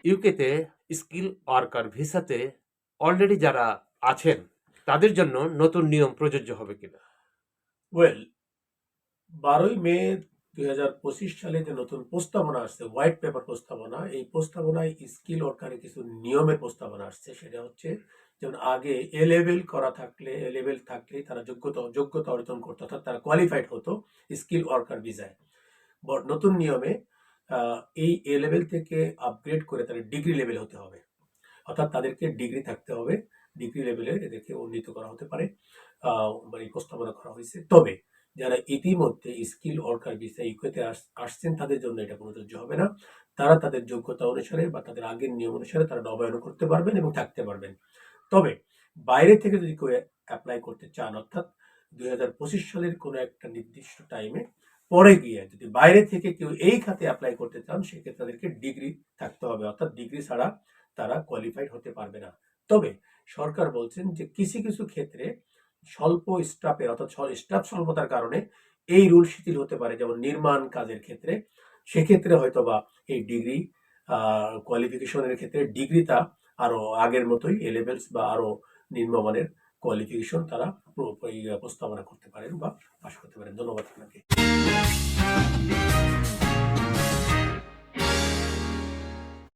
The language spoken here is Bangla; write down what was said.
ইউকেতে স্কিল ওয়ার্কার ভিসাতে অলরেডি যারা আছেন তাদের জন্য নতুন নিয়ম প্রযোজ্য হবে কিনা? ওয়েল 12ই মে 2025 সালে যে নতুন প্রস্তাবনা আসছে, হোয়াইট পেপার প্রস্তাবনা, এই প্রস্তাবনায় স্কিল ওয়ার্কারের কিছু নিয়মের প্রস্তাবনা আসছে। সেটা হচ্ছে যেমন আগে এ লেভেল থাকলে তারা যোগ্যতা অর্জন করতো, অর্থাৎ তারা কোয়ালিফাইড হতো স্কিল ওয়ার্কার ভিসায়। নতুন নিয়মে এই এ লেভেল থেকে আপগ্রেড করে তারা ডিগ্রি লেভেল হতে হবে, অর্থাৎ তাদেরকে ডিগ্রি থাকতে হবে, ডিগ্রি লেভেলে এদেরকে উন্নীত করা হতে পারে, মানে প্রস্তাবনা করা হয়েছে। তবে যারা ইতিমধ্যে স্কিল ওয়ার্কার ভিসা ইউকেতে আসছেন তাদের জন্য এটা প্রযোজ্য হবে না। তারা তাদের যোগ্যতা অনুসারে বা তাদের আগের নিয়ম অনুসারে তারা নবায়ন করতে পারবেন এবং থাকতে পারবেন। তবে বাইরে থেকে যদি কেউ অ্যাপ্লাই করতে চান, অর্থাৎ 2025 সালের কোনো একটা নির্দিষ্ট টাইমে পরে গিয়ে যদি বাইরে থেকে কেউ এই খাতে অ্যাপ্লাই করতে চান, সেক্ষেত্রে তাদেরকে ডিগ্রি থাকতে হবে, অর্থাৎ ডিগ্রি ছাড়া তারা কোয়ালিফাইড হতে পারবে না। তবে সরকার বলছেন যে কিছু কিছু ক্ষেত্রে স্বল্প স্টাফের, অর্থাৎ স্টাফ স্বল্পতার কারণে এই রুল শিথিল হতে পারে, যেমন নির্মাণ কাজের ক্ষেত্রে। সেক্ষেত্রে হয়তোবা এই ডিগ্রি কোয়ালিফিকেশনের ক্ষেত্রে ডিগ্রিটা আরো আগের মতোই এ লেভেলস বা আরো নিম্নমানের কোয়ালিফিকেশন তারা প্রস্তাবনা করতে পারেন বা পাশ করতে পারেন। ধন্যবাদ আপনাকে।